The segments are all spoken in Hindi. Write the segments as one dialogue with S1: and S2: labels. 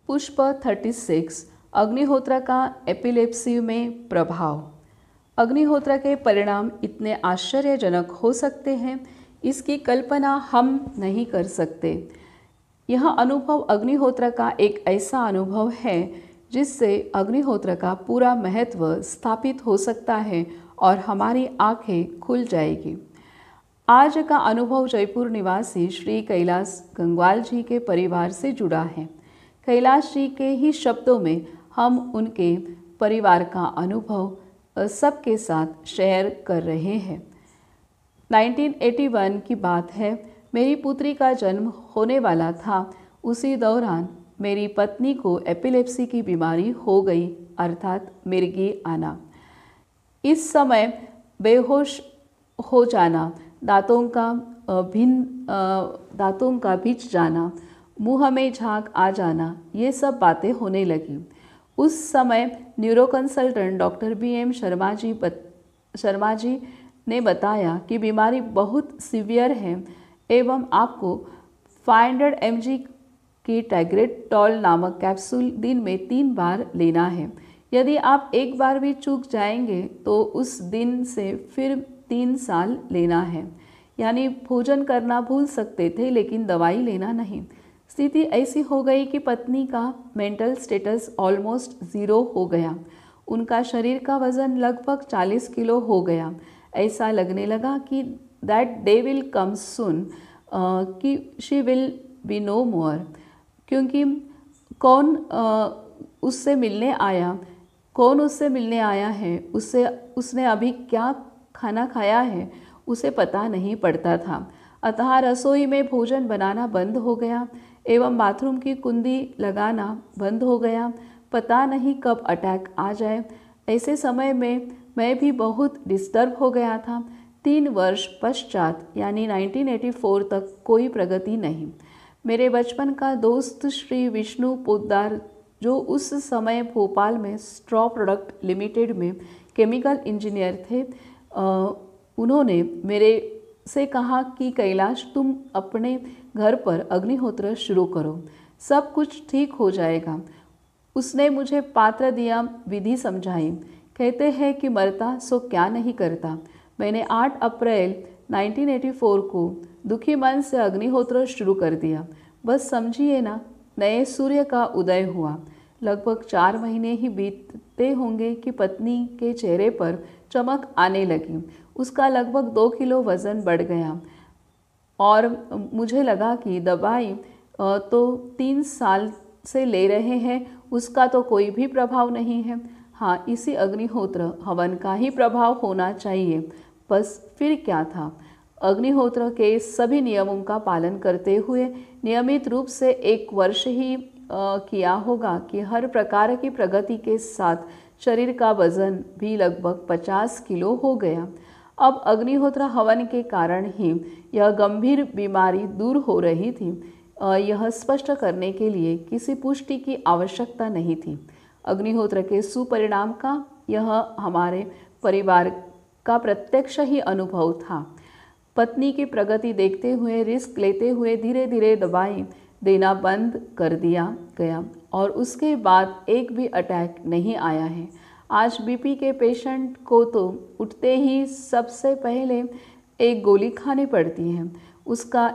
S1: पुष्प 36 अग्निहोत्र का एपिलेप्सी में प्रभाव। अग्निहोत्र के परिणाम इतने आश्चर्यजनक हो सकते हैं, इसकी कल्पना हम नहीं कर सकते। यह अनुभव अग्निहोत्र का एक ऐसा अनुभव है जिससे अग्निहोत्र का पूरा महत्व स्थापित हो सकता है और हमारी आंखें खुल जाएगी। आज का अनुभव जयपुर निवासी श्री कैलाश गंगवाल जी के परिवार से जुड़ा है। कैलाश जी के ही शब्दों में हम उनके परिवार का अनुभव सबके साथ शेयर कर रहे हैं। 1981 की बात है। मेरी पुत्री का जन्म होने वाला था। उसी दौरान मेरी पत्नी को एपिलेप्सी की बीमारी हो गई, अर्थात मिर्गी आना। इस समय बेहोश हो जाना, दांतों का भिज जाना, मुंह में झाग आ जाना, ये सब बातें होने लगी। उस समय neuro consultant doctor BM Sharma ji ने बताया कि बीमारी बहुत सीवियर है एवं आपको 500 mg की टैग्रेटोल नामक कैप्सूल दिन में 3 बार लेना है। यदि आप एक बार भी चूक जाएंगे तो उस दिन से फिर 3 साल लेना है। यानी भोजन करना भूल सकते थे लेकिन दवाई लेना नहीं। स्थिति ऐसी हो गई कि पत्नी का मेंटल स्टेटस ऑलमोस्ट 0 हो गया। उनका शरीर का वजन लगभग 40 किलो हो गया। ऐसा लगने लगा कि दैट डे विल कम सून, कि शी विल बी नो मोर। क्योंकि कौन उससे मिलने आया है, उसने अभी क्या खाना खाया है, उसे पता नहीं पड़ता था। अतः रसोई में भोजन बनाना बंद हो गया एवं बाथरूम की कुंडी लगाना बंद हो गया। पता नहीं कब अटैक आ जाए। ऐसे समय में मैं भी बहुत डिस्टर्ब हो गया था। 3 वर्ष पश्चात यानी 1984 तक कोई प्रगति नहीं। मेरे बचपन का दोस्त श्री विष्णु पोद्दार, जो उस समय भोपाल में स्ट्रॉ प्रोडक्ट लिमिटेड में केमिकल इंजीनियर थे, उन्होंने मेरे से कहा कि कैलाश, तुम अपने घर पर अग्निहोत्र शुरू करो, सब कुछ ठीक हो जाएगा। उसने मुझे पात्र दिया, विधि समझाई। कहते हैं कि मरता सो क्या नहीं करता। मैंने 8 अप्रैल 1984 को दुखी मन से अग्निहोत्र शुरू कर दिया। बस समझिए ना, नए सूर्य का उदय हुआ। लगभग 4 महीने ही बीतते होंगे कि पत्नी के चेहरे पर चमक आने लगी। उसका लगभग 2 किलो वज़न बढ़ गया और मुझे लगा कि दवाई तो 3 साल से ले रहे हैं, उसका तो कोई भी प्रभाव नहीं है। हाँ, इसी अग्निहोत्र हवन का ही प्रभाव होना चाहिए। बस फिर क्या था। अग्निहोत्र के सभी नियमों का पालन करते हुए नियमित रूप से 1 वर्ष ही किया होगा कि हर प्रकार की प्रगति के साथ शरीर का वजन भी लगभग 50 किलो हो गया। अब अग्निहोत्र हवन के कारण ही यह गंभीर बीमारी दूर हो रही थी। यह स्पष्ट करने के लिए किसी पुष्टि की आवश्यकता नहीं थी। अग्निहोत्र के सुपरिणाम का यह हमारे परिवार का प्रत्यक्ष ही अनुभव था। पत्नी की प्रगति देखते हुए, रिस्क लेते हुए धीरे धीरे दवाई देना बंद कर दिया गया और उसके बाद एक भी अटैक नहीं आया है। आज BP के पेशेंट को तो उठते ही सबसे पहले एक गोली खानी पड़ती है, उसका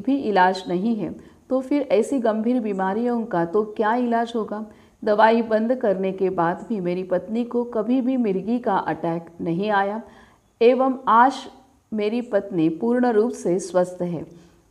S1: भी इलाज नहीं है। तो फिर ऐसी गंभीर बीमारियों का तो क्या इलाज होगा। दवाई बंद करने के बाद भी मेरी पत्नी को कभी भी मिर्गी का अटैक नहीं आया एवं आज मेरी पत्नी पूर्ण रूप से स्वस्थ है।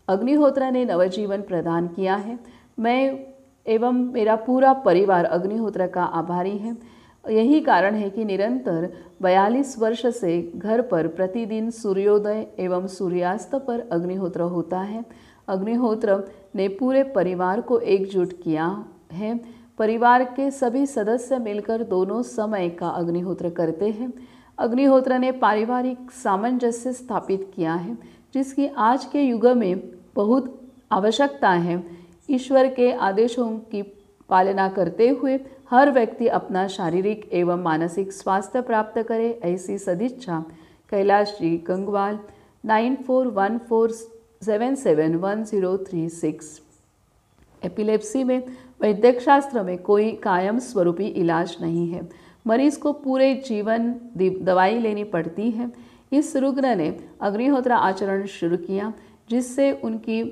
S1: अग्निहोत्र ने नवजीवन प्रदान किया है। मैं एवं मेरा पूरा परिवार अग्निहोत्र का आभारी है। यही कारण है कि निरंतर 42 वर्ष से घर पर प्रतिदिन सूर्योदय एवं सूर्यास्त पर अग्निहोत्र होता है। अग्निहोत्र ने पूरे परिवार को एकजुट किया है। परिवार के सभी सदस्य मिलकर दोनों समय का अग्निहोत्र करते हैं। अग्निहोत्र ने पारिवारिक सामंजस्य स्थापित किया है, जिसकी आज के युग में बहुत आवश्यकता है। ईश्वर के आदेशों की पालना करते हुए हर व्यक्ति अपना शारीरिक एवं मानसिक स्वास्थ्य प्राप्त करे, ऐसी सदिच्छा कैलाश जी गंगवाल 9414771036। एपिलेप्सी में वैद्यक शास्त्र में कोई कायम स्वरूपी इलाज नहीं है। मरीज को पूरे जीवन दवाई लेनी पड़ती है। इस रुग्ण ने अग्निहोत्र आचरण शुरू किया, जिससे उनकी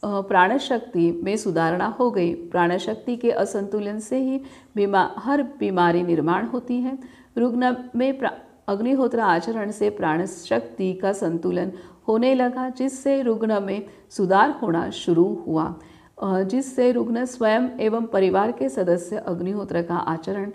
S1: प्राण शक्ति में सुधारणा हो गई। प्राण शक्ति के असंतुलन से ही हर बीमारी निर्माण होती है। रुग्ण में अग्निहोत्र आचरण से प्राण शक्ति का संतुलन होने लगा, जिससे रुग्ण में सुधार होना शुरू हुआ, जिससे रुग्ण स्वयं एवं परिवार के सदस्य अग्निहोत्र का आचरण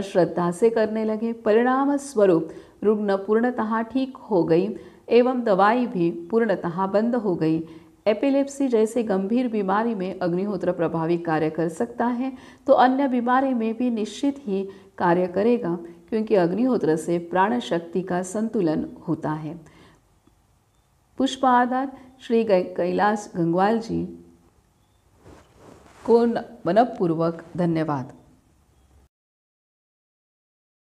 S1: श्रद्धा से करने लगे। परिणाम स्वरूप रुग्ण पूर्णतः ठीक हो गई एवं दवाई भी पूर्णतः बंद हो गई। एपिलेप्सी जैसे गंभीर बीमारी में अग्निहोत्र प्रभावी कार्य कर सकता है, तो अन्य बीमारी में भी निश्चित ही कार्य करेगा, क्योंकि अग्निहोत्र से प्राण शक्ति का संतुलन होता है। पुष्पाहार श्री कैलाश गंगवाल जी को मनपूर्वक धन्यवाद।